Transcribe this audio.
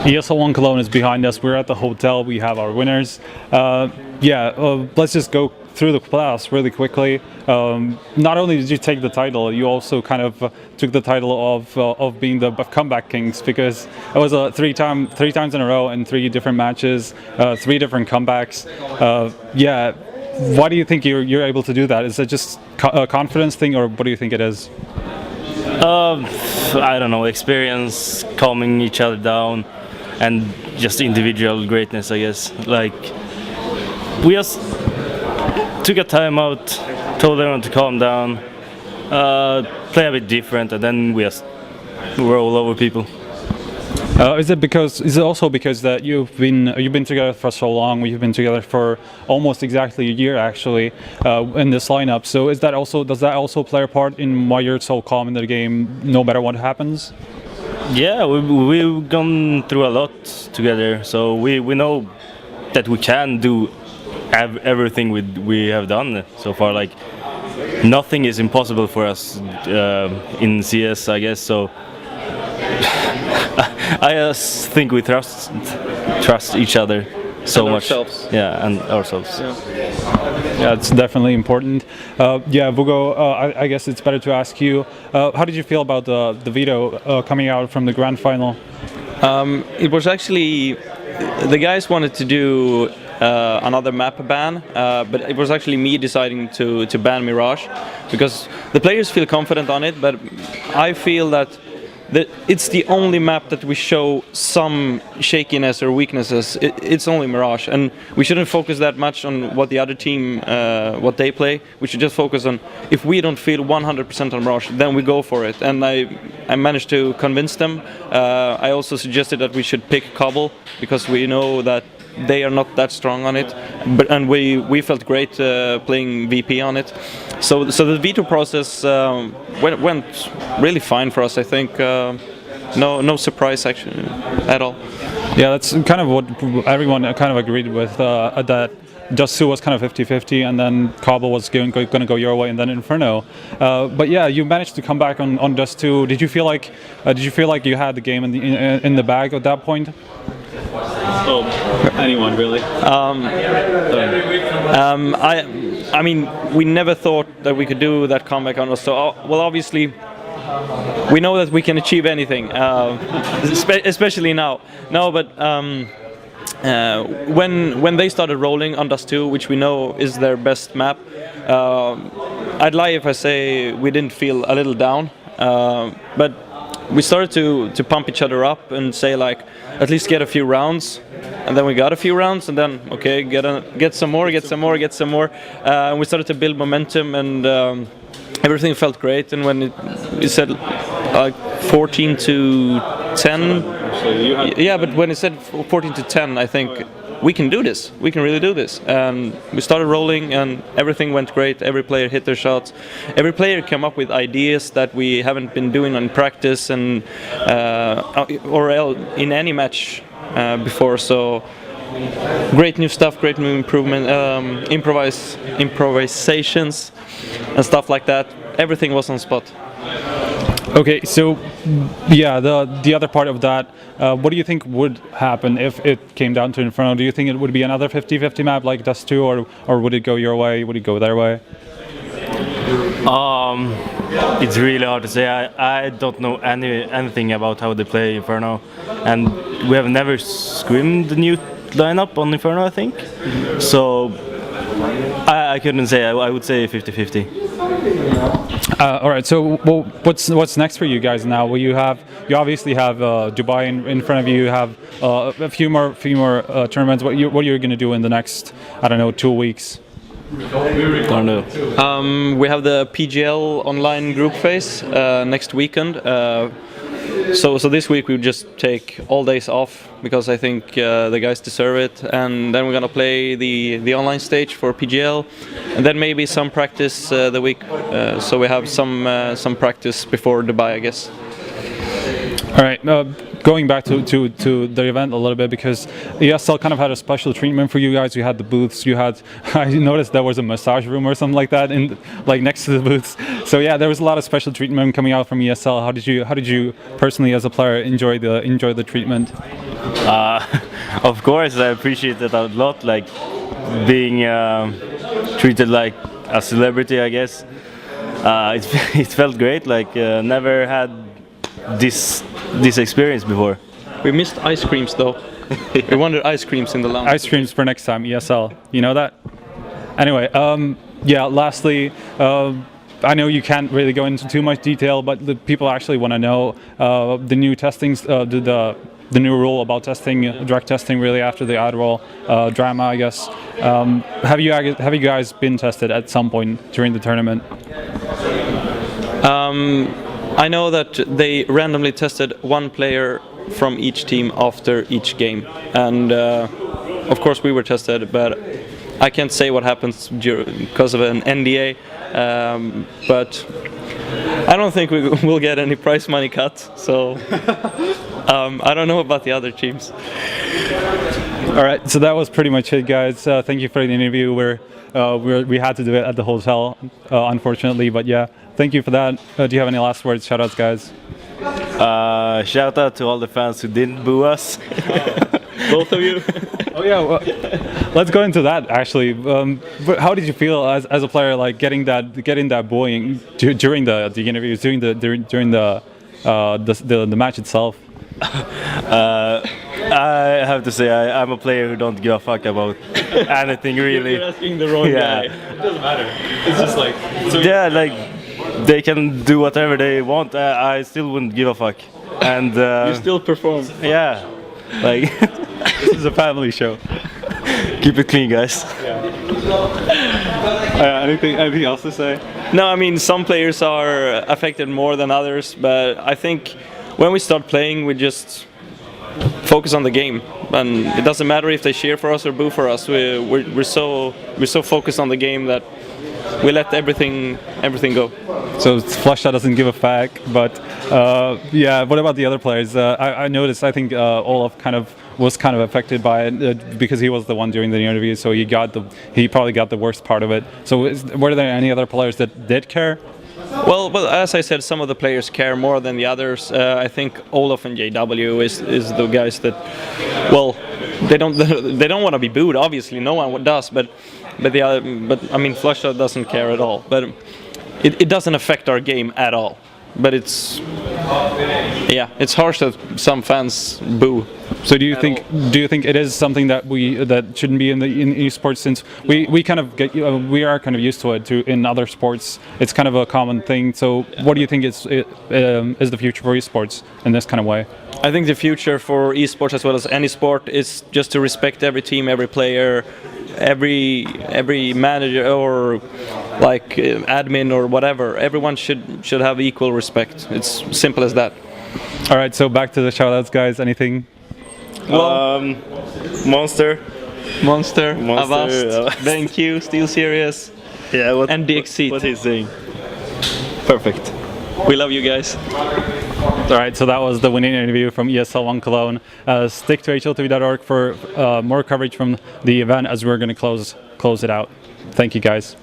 ESL One Cologne is behind us. We're at the hotel. We have our winners. Let's just go through the playoffs really quickly. Not only did you take the title, you also kind of took the title of being the comeback kings, because it was three times in a row in 3 different matches, 3 different comebacks. Why do you think you're able to do that? Is it just a confidence thing, or what do you think it is? I don't know, experience, calming each other down, and just individual greatness, I guess. Like, we just took a time out, told everyone to calm down, play a bit different, and then we just were all over people. Is it also because that you've been together for so long? We've been together for almost exactly a year, actually, in this lineup. So does that also play a part in why you're so calm in the game, no matter what happens? Yeah, we've gone through a lot together, so we know that we can do everything we have done so far. Like, nothing is impossible for us in CS, I guess. So I just think we trust each other so and much. Ourselves. Yeah, and ourselves. Yeah, it's definitely important. Vugo, I guess it's better to ask you. How did you feel about the veto coming out from the grand final? It was actually, the guys wanted to do another map ban, but it was actually me deciding to ban Mirage, because the players feel confident on it, but I feel that it's the only map that we show some shakiness or weaknesses. It's only Mirage, and we shouldn't focus that much on what the other team, what they play. We should just focus on, if we don't feel 100% on Mirage, then we go for it. And I managed to convince them. I also suggested that we should pick Cobble, because we know that they are not that strong on it, and we felt great playing VP on it. So the veto process went really fine for us, I think. No surprise actually at all. Yeah, that's kind of what everyone kind of agreed with, that Dust 2 was kind of 50-50, and then Cobble was going to go your way, and then Inferno. But yeah, you managed to come back on Dust 2. Did you feel like you had the game in the bag at that point? Oh, anyone really? I mean, we never thought that we could do that comeback on us. So, well, obviously, we know that we can achieve anything, especially now. No, but when they started rolling on Dust 2, which we know is their best map, I'd lie if I say we didn't feel a little down, but we started to pump each other up and say, like, at least get a few rounds, and then we got a few rounds, and then okay, get some more. And we started to build momentum, and everything felt great. And when it said like 14 to 10, yeah, but when it said 14 to 10, I think we can do this. We can really do this. And we started rolling, and everything went great. Every player hit their shots. Every player came up with ideas that we haven't been doing in practice and or in any match before. So great new stuff, great new improvement, improvisations and stuff like that. Everything was on spot. Okay, so yeah, the other part of that, what do you think would happen if it came down to Inferno? Do you think it would be another 50-50 map like Dust 2, or would it go your way? Would it go their way? It's really hard to say. I don't know anything about how they play Inferno, and we have never scrimmed the new lineup on Inferno, I think. So I couldn't say. I would say 50-50. All right. So, well, what's next for you guys now? Well, you obviously have Dubai in front of you. You have a few more tournaments. What are you going to do in the next, I don't know, 2 weeks? I don't know. We have the PGL online group phase next weekend. So this week we just take all days off, because I think the guys deserve it, and then we're gonna play the online stage for PGL, and then maybe some practice the week. So we have some practice before Dubai, I guess. All right. Going back to the event a little bit, because ESL kind of had a special treatment for you guys. You had the booths. I noticed there was a massage room or something like that next to the booths. So yeah, there was a lot of special treatment coming out from ESL. How did you personally, as a player, enjoy the treatment? Of course, I appreciate it a lot. Like being treated like a celebrity, I guess. It felt great. Like never had this experience before. We missed ice creams though. We wanted ice creams in the lounge. Ice creams for next time, ESL. You know that? Anyway, yeah, lastly, I know you can't really go into too much detail, but the people actually want to know the new testings, the new rule about testing, direct testing, really after the Adderall drama, I guess. Have you guys been tested at some point during the tournament? I know that they randomly tested one player from each team after each game, and of course we were tested, but I can't say what happens because of an NDA. But I don't think we will get any prize money cut, so I don't know about the other teams. All right, so that was pretty much it, guys. Thank you for the interview. We had to do it at the hotel, unfortunately, but yeah, thank you for that. Do you have any last words, shout-outs, guys? Shout out to all the fans who didn't boo us. Both of you. Oh yeah, well, let's go into that actually. How did you feel as a player, like getting that bullying during the interviews, during the match itself? I have to say I'm a player who don't give a fuck about anything really. You're asking the wrong guy. It doesn't matter. It's just like Yeah, like they can do whatever they want. I still wouldn't give a fuck. And You still perform. yeah, like This is a family show. keep it clean, guys. Anything else to say? No, I mean some players are affected more than others, but I think when we start playing, we just focus on the game, and it doesn't matter if they cheer for us or boo for us. We're so focused on the game that we let everything go. So Flusha doesn't give a fuck, but yeah. What about the other players? I noticed. I think Olaf was kind of affected by it because he was the one doing the interview, so he probably got the worst part of it. So were there any other players that did care? Well, as I said, some of the players care more than the others. I think Olaf and JW is the guys that, well, they don't want to be booed. Obviously, no one does, but I mean, Flusha doesn't care at all. But it doesn't affect our game at all. But it's harsh that some fans boo. So do you think it is something that shouldn't be in esports, since we kind of we are kind of used to it in other sports? It's kind of a common thing. So what do you think is the future for esports in this kind of way? I think the future for esports, as well as any sport, is just to respect every team, every player, every manager or like admin or whatever. Everyone should have equal respect. It's simple as that. All right, so back to the shoutouts, guys. Anything? Monster, Avast, BenQ, Steel Series, yeah, and DXC. What he's saying. Perfect. We love you guys. All right, so that was the winning interview from ESL One Cologne. Stick to hltv.org for more coverage from the event, as we're going to close it out. Thank you, guys.